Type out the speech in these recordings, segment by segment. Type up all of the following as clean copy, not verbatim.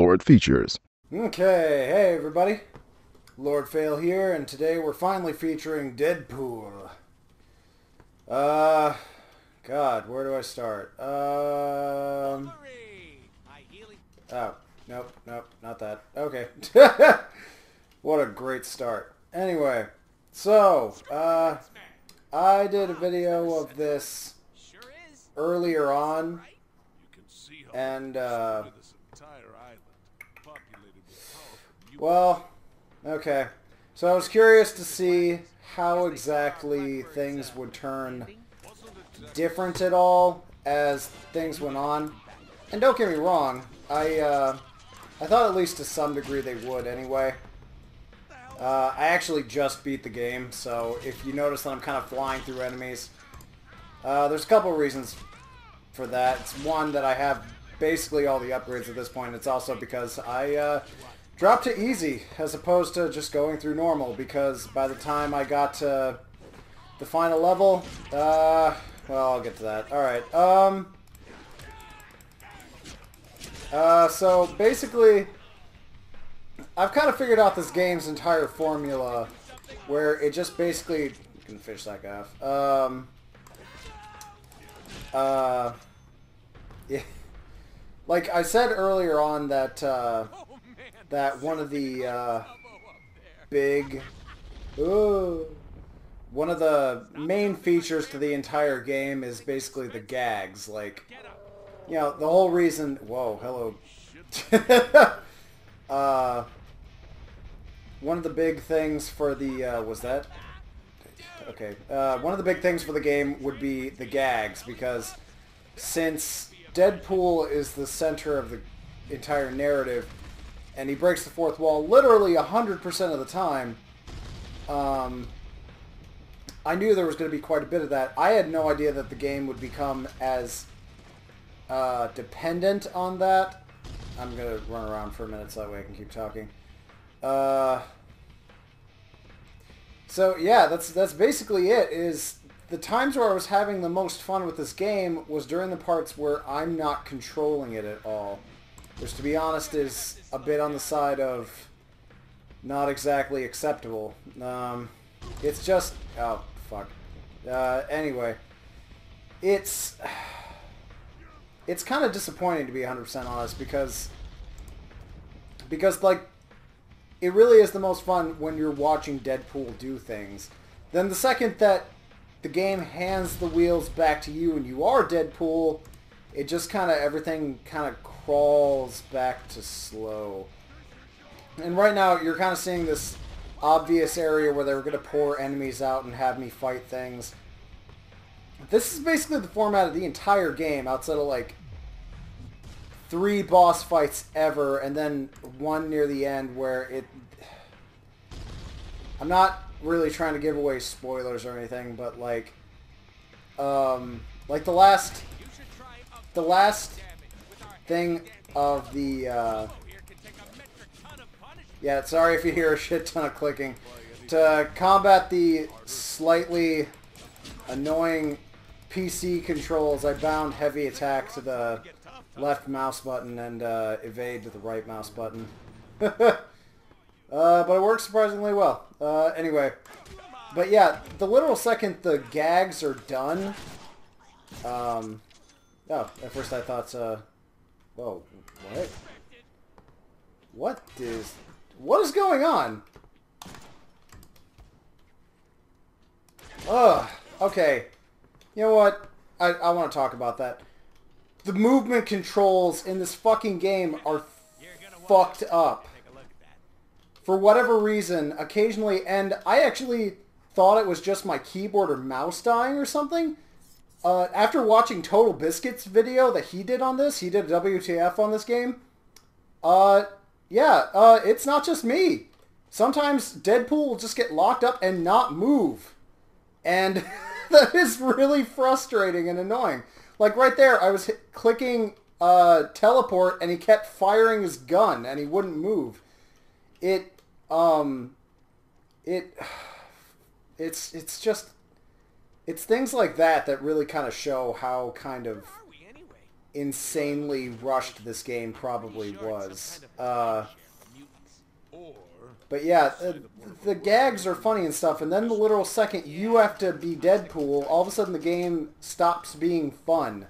Lord features. Okay, hey everybody. Lord Fail here, and today we're finally featuring Deadpool. God, where do I start? Oh, nope, not that. Okay. What a great start. Anyway, so, I did a video of this earlier on, and, well, okay. So I was curious to see how exactly things would turn different at all as things went on. And don't get me wrong, I thought at least to some degree they would anyway. I actually just beat the game, so if you notice that I'm kind of flying through enemies, there's a couple of reasons for that. It's one, that I have basically all the upgrades at this point. It's also because I dropped to easy as opposed to just going through normal, because by the time I got to the final level, well, I'll get to that. Alright, so basically, I've kind of figured out this game's entire formula, where it just basically... You can fish that guy off. Yeah. Like I said earlier on that, that one of the, one of the main features to the entire game is basically the gags. Like, you know, the whole reason... Whoa, hello. One of the big things for the, was that? Okay. One of the big things for the game would be the gags, because since Deadpool is the center of the entire narrative, and he breaks the fourth wall literally 100% of the time, I knew there was going to be quite a bit of that. I had no idea that the game would become as dependent on that. I'm going to run around for a minute so that way I can keep talking. So yeah, that's basically it. Is the times where I was having the most fun with this game was during the parts where I'm not controlling it at all. Which, to be honest, is a bit on the side of not exactly acceptable. It's just... Oh, fuck. Anyway. It's kind of disappointing, to be 100% honest, because, like, it really is the most fun when you're watching Deadpool do things. Then the second that the game hands the wheels back to you and you are Deadpool, it just kind of, everything kind of crawls back to slow. And right now, you're kind of seeing this obvious area where they were going to pour enemies out and have me fight things. This is basically the format of the entire game, outside of, like, 3 boss fights ever, and then one near the end where it... I'm not really trying to give away spoilers or anything, but, like, the last thing of the, yeah, sorry if you hear a shit ton of clicking. To combat the slightly annoying PC controls, I bound heavy attack to the left mouse button and evade to the right mouse button. But it works surprisingly well. Anyway. But yeah, the literal second the gags are done... oh, at first I thought, whoa, what? What is going on? Ugh, okay. You know what? I want to talk about that. The movement controls in this fucking game are fucked up. For whatever reason, occasionally, and I actually thought it was just my keyboard or mouse dying or something. After watching Total Biscuit's video that he did on this, he did a WTF on this game. Yeah, it's not just me. Sometimes Deadpool will just get locked up and not move. And that is really frustrating and annoying. Like right there, I was clicking teleport and he kept firing his gun and he wouldn't move. It's just... It's things like that that really kind of show how kind of insanely rushed this game probably was. But yeah, the gags are funny and stuff, and then the literal second you have to be Deadpool, all of a sudden the game stops being fun.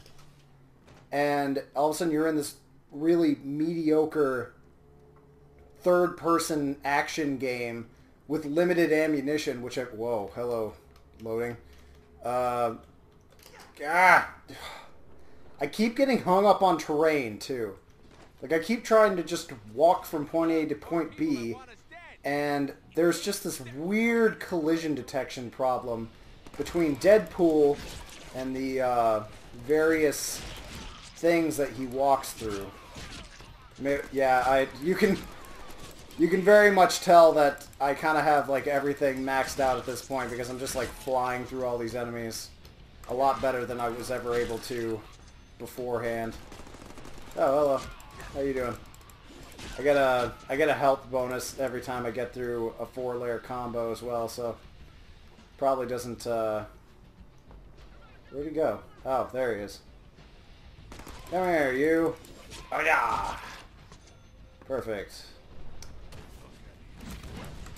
And all of a sudden you're in this really mediocre third-person action game with limited ammunition, which whoa, hello, loading. I keep getting hung up on terrain, too. Like, I keep trying to just walk from point A to point B, and there's just this weird collision detection problem between Deadpool and the various things that he walks through. Yeah, you can very much tell that I kind of have like everything maxed out at this point because I'm just like flying through all these enemies a lot better than I was ever able to beforehand. Oh, hello. How you doing? I get a health bonus every time I get through a 4-layer combo as well, so probably doesn't where'd he go? Oh, there he is. Come here, you. Oh yeah. Perfect.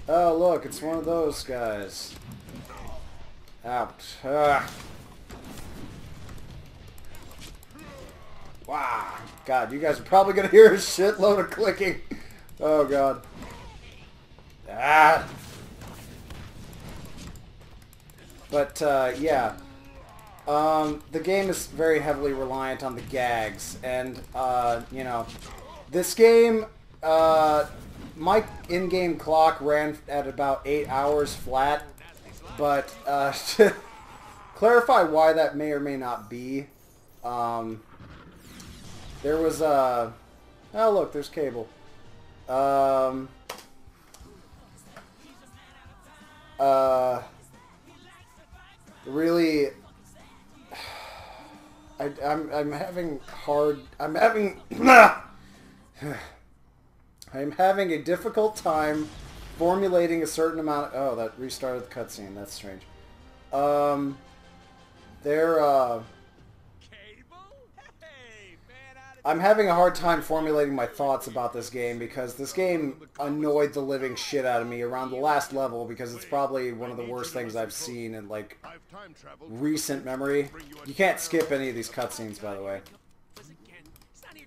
Oh look, it's one of those guys. Out. Wow. God, you guys are probably gonna hear a shitload of clicking. Oh god. But yeah. The game is very heavily reliant on the gags, and you know, this game, my in-game clock ran at about 8 hours flat, but to clarify why that may or may not be, there was oh look, there's Cable. Really, I'm having a difficult time formulating a certain amount. Oh, that restarted the cutscene. That's strange. I'm having a hard time formulating my thoughts about this game because this game annoyed the living shit out of me around the last level because it's probably one of the worst things I've seen in, like, recent memory. You can't skip any of these cutscenes, by the way.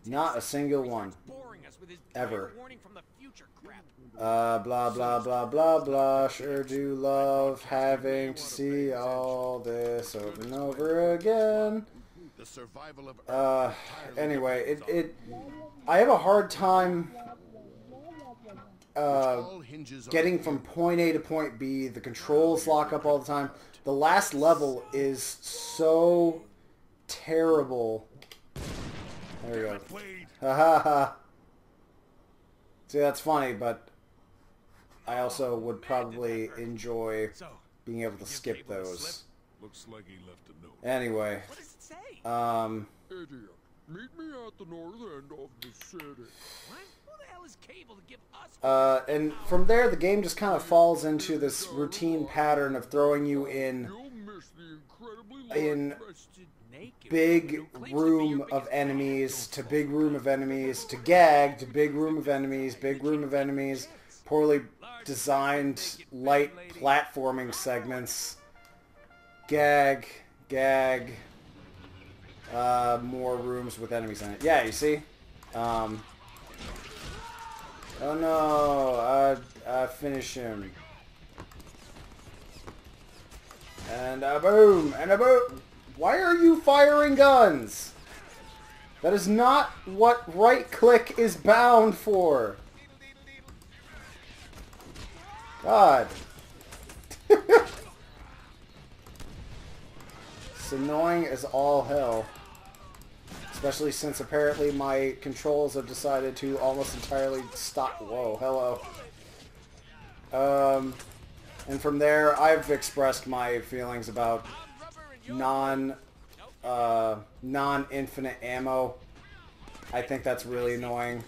Not a single one. Ever. Blah, blah, blah, blah, blah. Sure do love having to see all this over and over again. Anyway, I have a hard time getting from point A to point B. The controls lock up all the time. The last level is so terrible. There we go. Ha ha ha. See, that's funny, but I also would probably enjoy being able to skip those. Looks like he left a note. Anyway. What does it say? Idiot. Meet me at the north end of the city. What? Who the hell is Cable to give us? And from there, the game just kind of falls into this routine pattern of throwing you in big room of enemies to big room of enemies to gag to big room of enemies, big room of enemies, poorly designed light platforming segments, gag, more rooms with enemies in it. Yeah, you see? Oh no, I finish him. And a boom, and a boom. Why are you firing guns? That is not what right click is bound for. God. It's annoying as all hell. Especially since apparently my controls have decided to almost entirely stop. Whoa, hello. And from there, I've expressed my feelings about non-infinite ammo. I think that's really annoying.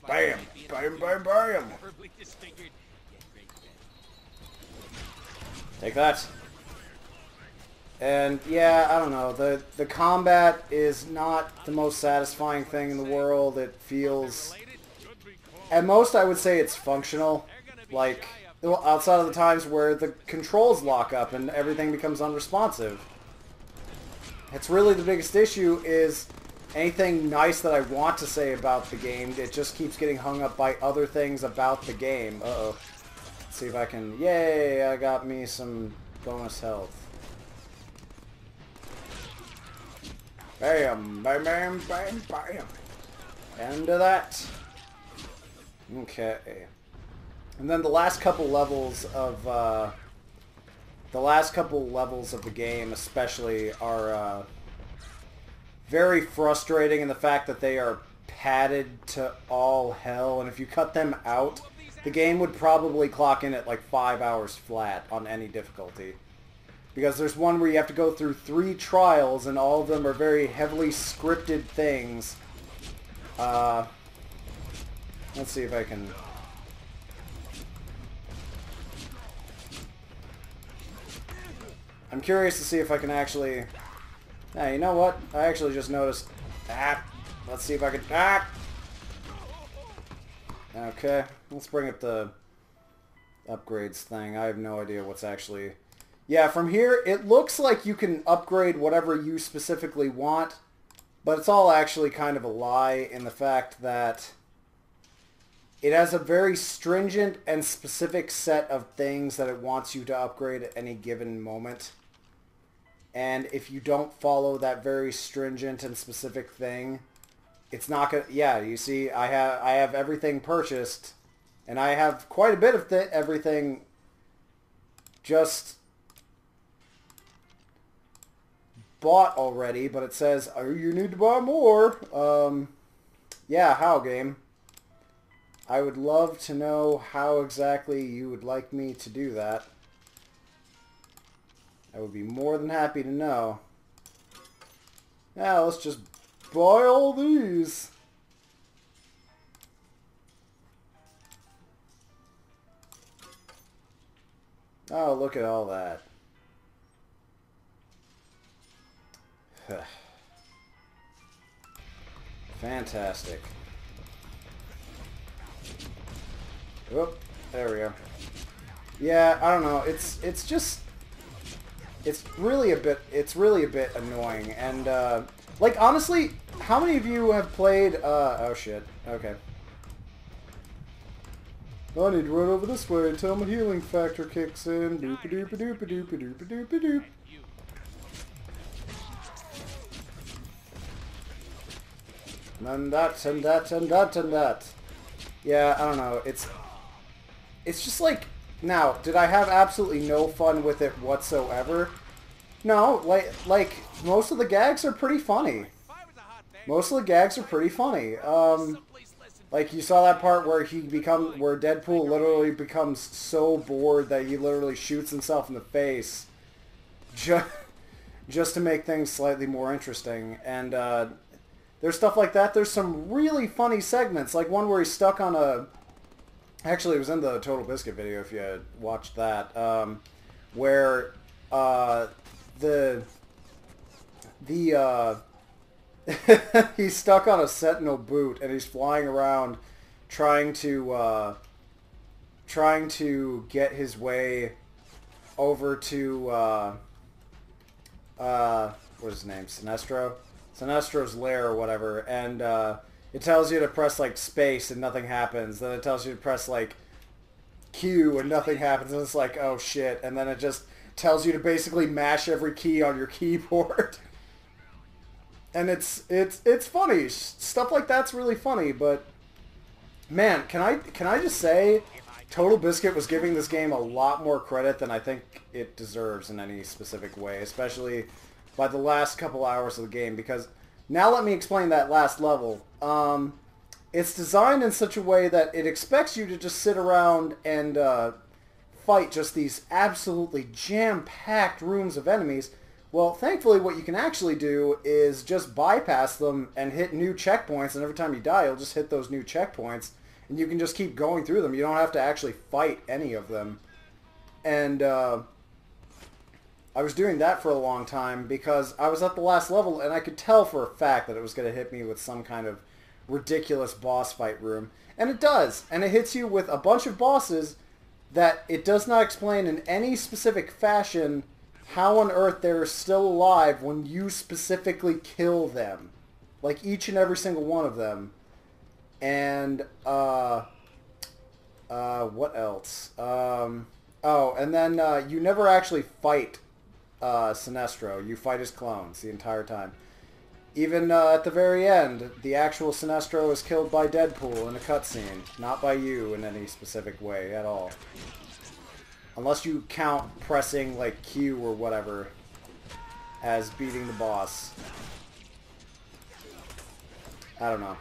Bam! Bam, bam, bam! Take that. And yeah, I don't know. The combat is not the most satisfying thing in the world. It feels, at most, I would say it's functional. Like, well, outside of the times where the controls lock up and everything becomes unresponsive. It's really the biggest issue is anything nice that I want to say about the game, it just keeps getting hung up by other things about the game. Uh-oh. Let's see if I can... Yay! I got me some bonus health. Bam! Bam! Bam! Bam! Bam! End of that. Okay. And then the last couple levels of... the game especially are... very frustrating in the fact that they are padded to all hell, and if you cut them out, the game would probably clock in at like 5 hours flat on any difficulty. Because there's one where you have to go through 3 trials, and all of them are very heavily scripted things. Let's see if I can... I'm curious to see if I can actually... Now, you know what? I actually just noticed... Let's see if I can... Okay, let's bring up the upgrades thing. I have no idea what's actually... Yeah, from here, it looks like you can upgrade whatever you specifically want, but it's all actually kind of a lie in the fact that it has a very stringent and specific set of things that it wants you to upgrade at any given moment. And if you don't follow that very stringent and specific thing, it's not gonna... Yeah, you see, I have everything purchased, and I have quite a bit of everything just bought already, but it says, oh, you need to buy more. Yeah, how, game? I would love to know how exactly you would like me to do that. I would be more than happy to know. Now, let's just buy all these. Oh, look at all that. Fantastic. Oh, there we go. Yeah, I don't know. It's just... It's really a bit annoying, and, like, honestly, how many of you have played, oh shit, okay. I need to run over this way until my healing factor kicks in. Doop-a-doop-a-doop-a-doop-a-doop-a-doop-a-doop. And that, and that, and that, and that. Yeah, I don't know, it's just like... Now, did I have absolutely no fun with it whatsoever? No, like most of the gags are pretty funny. Most of the gags are pretty funny. Like you saw that part where where Deadpool literally becomes so bored that he literally shoots himself in the face, just to make things slightly more interesting. And there's stuff like that. There's some really funny segments, like one where he's stuck on a... Actually, it was in the Total Biscuit video, if you had watched that, where he's stuck on a Sentinel boot and he's flying around trying to get his way over to what's his name? Sinestro's lair or whatever, and it tells you to press, like, space and nothing happens. Then it tells you to press, like, Q and nothing happens. And it's like, oh, shit. And then it just tells you to basically mash every key on your keyboard. And it's funny. Stuff like that's really funny. But, man, can I just say Total Biscuit was giving this game a lot more credit than I think it deserves in any specific way. Especially by the last couple hours of the game. Because... Now let me explain that last level. It's designed in such a way that it expects you to just sit around and fight just these absolutely jam-packed rooms of enemies. Well, thankfully what you can actually do is just bypass them and hit new checkpoints, and every time you die you'll just hit those new checkpoints, and you can just keep going through them. You don't have to actually fight any of them. And I was doing that for a long time because I was at the last level and I could tell for a fact that it was going to hit me with some kind of ridiculous boss fight room. And it does. And it hits you with a bunch of bosses that it does not explain in any specific fashion how on earth they're still alive when you specifically kill them. Like each and every single one of them. And, what else? Oh, and then you never actually fight Sinestro. You fight his clones the entire time. Even at the very end, the actual Sinestro is killed by Deadpool in a cutscene, not by you in any specific way at all. Unless you count pressing, like, Q or whatever as beating the boss. I don't know.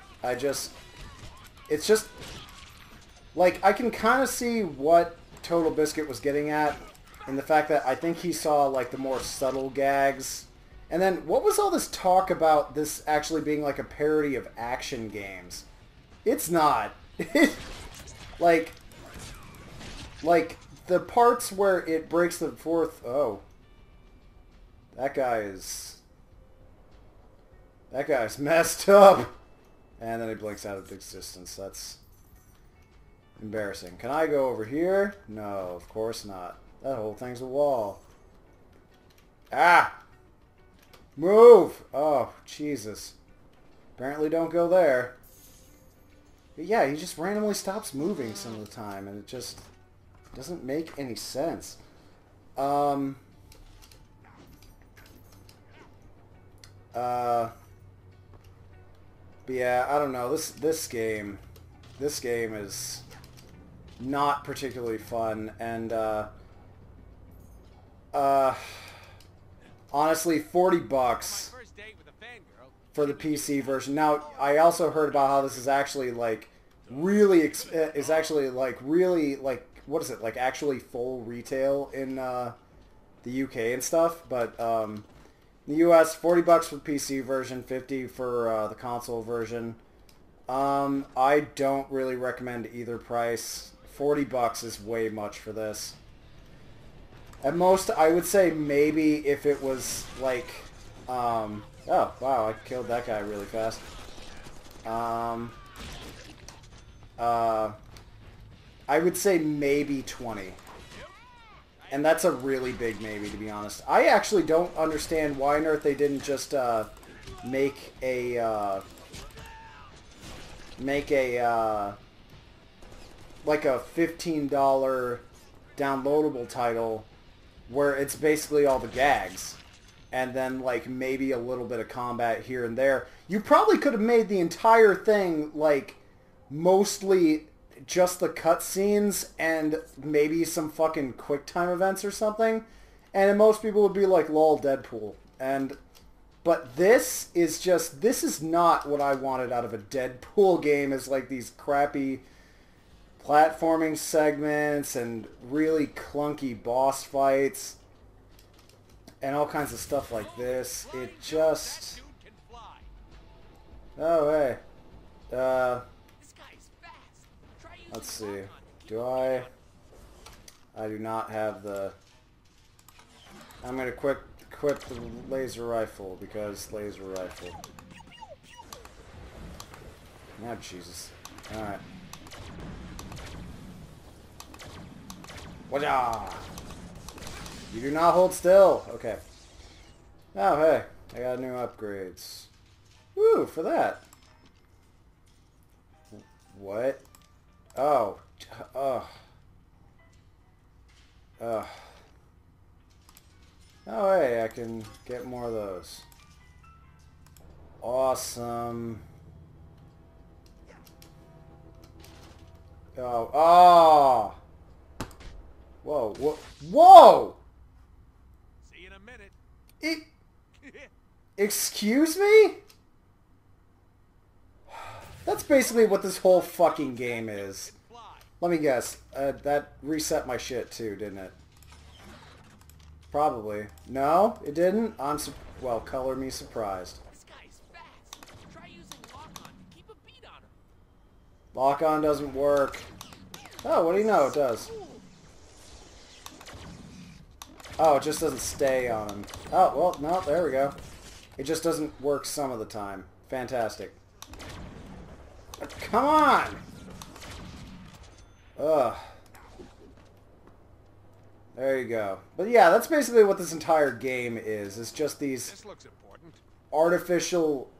It's just... Like, I can kind of see what Total Biscuit was getting at in the fact that I think he saw, like, the more subtle gags. And then, what was all this talk about this actually being, like, a parody of action games? It's not. Like, the parts where it breaks the fourth... Oh. That guy's messed up. And then he blinks out of existence. That's embarrassing. Can I go over here? No, of course not. That whole thing's a wall. Ah! Move! Oh, Jesus. Apparently don't go there. But yeah, he just randomly stops moving some of the time, and it just doesn't make any sense. But yeah, I don't know. This game is not particularly fun, and honestly, $40 for the PC version. Now, I also heard about how this is actually like really what is it, like actually full retail in the UK and stuff, but in the US, $40 for the PC version, $50 for the console version. I don't really recommend either price. $40 is way much for this. At most, I would say maybe if it was like, oh wow, I killed that guy really fast. I would say maybe 20. And that's a really big maybe, to be honest. I actually don't understand why on earth they didn't just make a like a $15 downloadable title where it's basically all the gags and then like maybe a little bit of combat here and there. You probably could have made the entire thing like mostly just the cutscenes and maybe some fucking QuickTime events or something, and then most people would be like, lol, Deadpool. But this is not what I wanted out of a Deadpool game, is like these crappy platforming segments and really clunky boss fights and all kinds of stuff like this. It just... Oh, hey. Let's see. Do I do not have the... I'm going to equip the laser rifle, because laser rifle. Oh, Jesus. Alright. Wajah! You do not hold still! Okay. Oh, hey. I got new upgrades. Woo, for that. What? Oh. Oh, hey, I can get more of those. Awesome. Oh, oh! Whoa, whoa, whoa! See you in a minute. Excuse me? That's basically what this whole fucking game is. Let me guess. That reset my shit too, didn't it? Probably. No, it didn't? Well, color me surprised. This guy's fast. Try using lock-on to keep a beat on him. Lock-on doesn't work. Oh, what do you know? It does. Oh, it just doesn't stay on him. Oh, well, no, there we go. It just doesn't work some of the time. Fantastic. Come on! Ugh. There you go. But yeah, that's basically what this entire game is. It's just these This looks important. artificial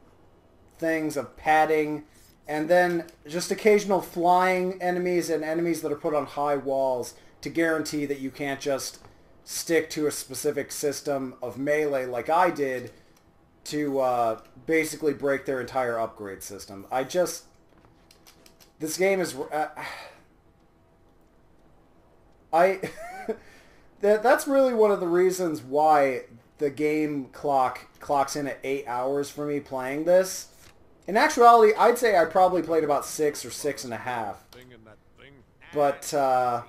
things of padding, and then just occasional flying enemies and enemies that are put on high walls to guarantee that you can't just stick to a specific system of melee like I did to basically break their entire upgrade system. This game is... That's really one of the reasons why the game clocks in at 8 hours for me playing this. In actuality, I'd say I probably played about 6 or 6.5. But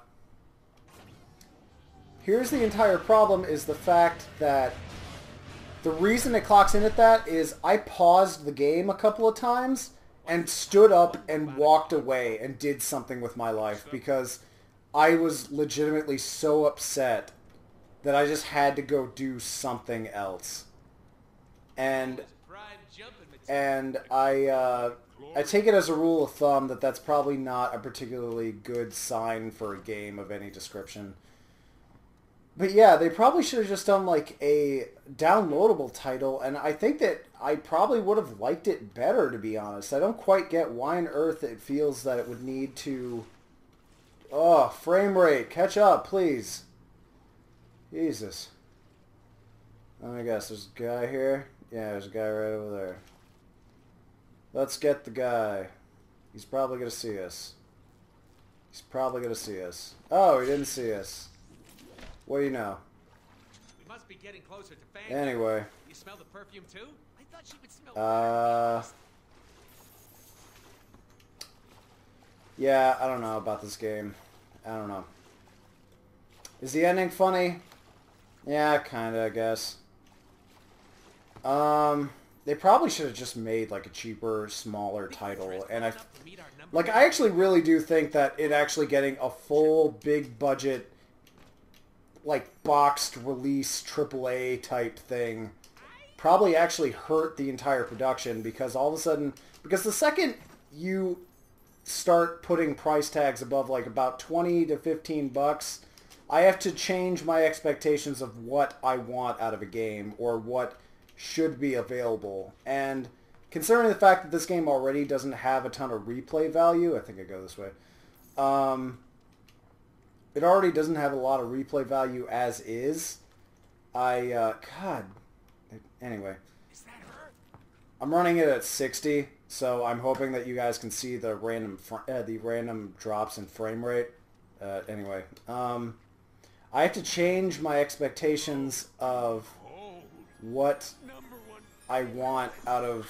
here's the entire problem, is the fact that the reason it clocks in at that is I paused the game a couple of times and stood up and walked away and did something with my life because I was legitimately so upset that I just had to go do something else. And I take it as a rule of thumb that that's probably not a particularly good sign for a game of any description. But yeah, they probably should have just done like a downloadable title, and I think that I probably would have liked it better, to be honest. I don't quite get why on earth it feels that it would need to... Oh, frame rate, catch up, please. Jesus. I guess there's a guy here. Yeah, there's a guy right over there. Let's get the guy. He's probably going to see us. He's probably going to see us. Oh, he didn't see us. What do you know? We must be getting closer to Fang. Anyway. You smell the perfume too? I thought she would smell Yeah, I don't know about this game. I don't know. Is the ending funny? Yeah, kinda, I guess. They probably should have just made like a cheaper, smaller title, and I actually really do think that it actually getting a full big budget, like boxed release AAA type thing probably actually hurt the entire production, because all of a sudden, because the second you start putting price tags above like about 20 to 15 bucks, I have to change my expectations of what I want out of a game or what should be available. And considering the fact that this game already doesn't have a ton of replay value, I think I go this way. It already doesn't have a lot of replay value as is. God. Anyway. I'm running it at 60, so I'm hoping that you guys can see the random drops in frame rate. Anyway. I have to change my expectations of what I want out of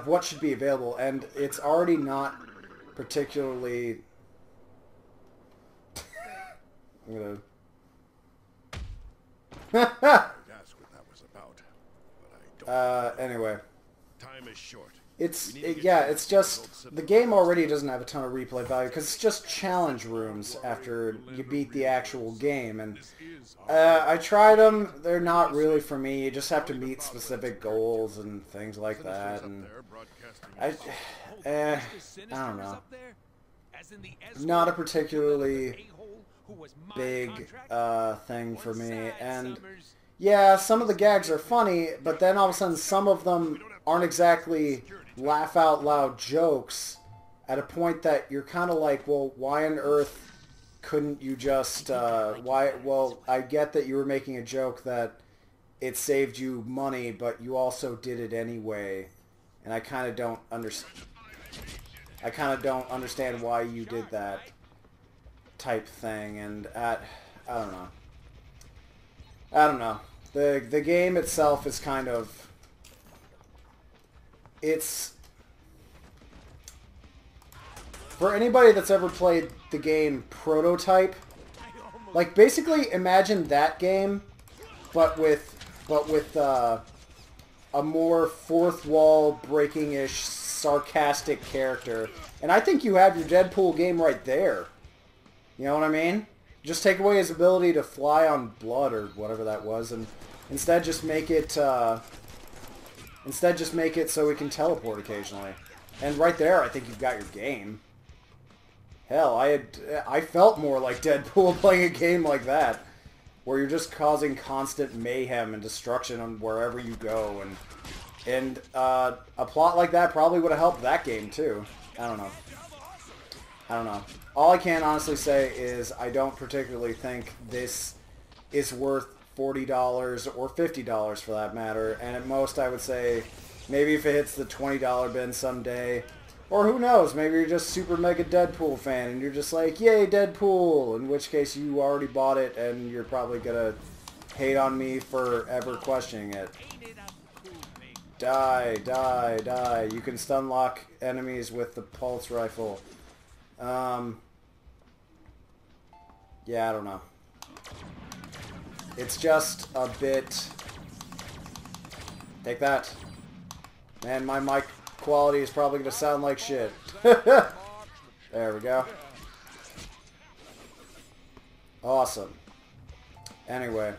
what should be available, and it's already not particularly... I'm gonna... Ask what that was about, but I don't. Anyway. Time is short. It's just, the game already doesn't have a ton of replay value, because it's just challenge rooms after you beat the actual game, and I tried them, they're not really for me. You just have to meet specific goals and things like that, and I don't know. Not a particularly big thing for me, and yeah, some of the gags are funny, but then all of a sudden some of them aren't exactly laugh out loud jokes at a point that you're kind of like, well, why on earth couldn't you just well, I get that you were making a joke that it saved you money, but you also did it anyway, and I kind of don't understand why you did that type thing. And I don't know. The game itself is kind of, it's, for anybody that's ever played the game Prototype, like basically imagine that game, but with a more fourth wall breaking-ish sarcastic character, and I think you have your Deadpool game right there. You know what I mean? just take away his ability to fly on blood or whatever that was, and instead just make it so we can teleport occasionally. And right there, I think you've got your game. Hell, I felt more like Deadpool playing a game like that, where you're just causing constant mayhem and destruction on wherever you go, and a plot like that probably would have helped that game too. I don't know. All I can honestly say is I don't particularly think this is worth $40 or $50 for that matter, and at most I would say maybe if it hits the $20 bin someday, or who knows, maybe you're just super mega Deadpool fan and you're just like, yay Deadpool, in which case you already bought it and you're probably gonna hate on me for ever questioning it. Die, die, die. You can stun lock enemies with the pulse rifle. Yeah, I don't know. It's just a bit... Take that. Man, my mic quality is probably going to sound like shit. There we go. Awesome. Anyway.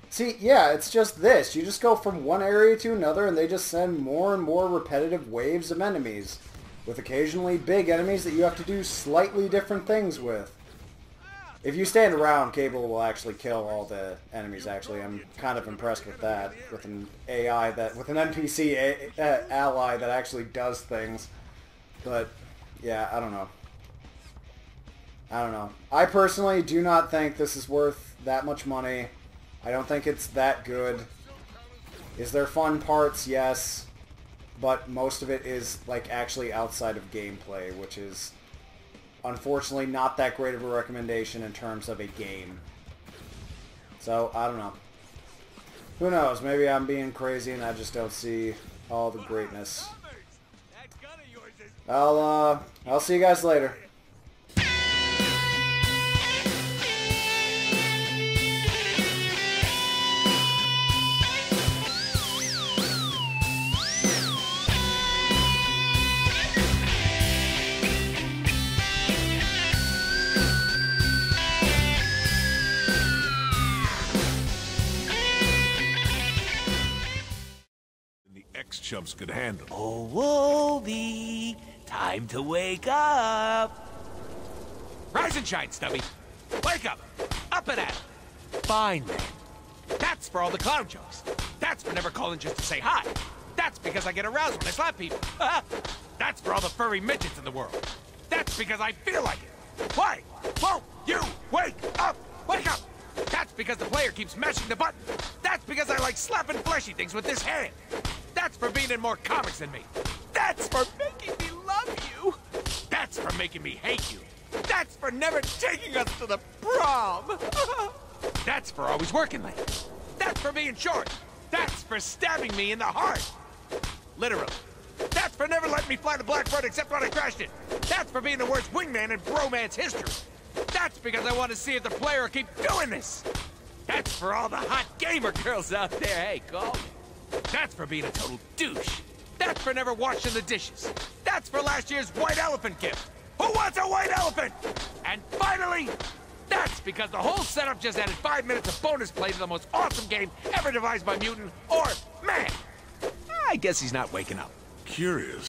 See, yeah, it's just this. You just go from one area to another and they just send more and more repetitive waves of enemies, with occasionally big enemies that you have to do slightly different things with. If you stand around, Cable will actually kill all the enemies, actually. I'm kind of impressed with that, with an AI that, with an NPC ally that actually does things. But, yeah, I don't know. I personally do not think this is worth that much money. I don't think it's that good. Is there fun parts? Yes. But most of it is, like, actually outside of gameplay, which is unfortunately not that great of a recommendation in terms of a game. So, I don't know. Who knows? Maybe I'm being crazy and I just don't see all the greatness. I'll see you guys later. Chumps could handle. Oh, Wolby, time to wake up. Rise and shine, Stubby. Wake up. Up and at it. Fine, then. That's for all the clown jokes. That's for never calling just to say hi. That's because I get aroused when I slap people. That's for all the furry midgets in the world. That's because I feel like it. Why won't you wake up? Wake up! That's because the player keeps mashing the button. That's because I like slapping fleshy things with this hand. That's for being in more comics than me. That's for making me love you. That's for making me hate you. That's for never taking us to the prom. That's for always working late. That's for being short. That's for stabbing me in the heart. Literally. That's for never letting me fly the Blackbird except when I crashed it. That's for being the worst wingman in bromance history. That's because I want to see if the player will keep doing this. That's for all the hot gamer girls out there. Hey, call me. That's for being a total douche. That's for never washing the dishes. That's for last year's white elephant gift. Who wants a white elephant? And finally, that's because the whole setup just added 5 minutes of bonus play to the most awesome game ever devised by Mutant or Man. I guess he's not waking up. Curious.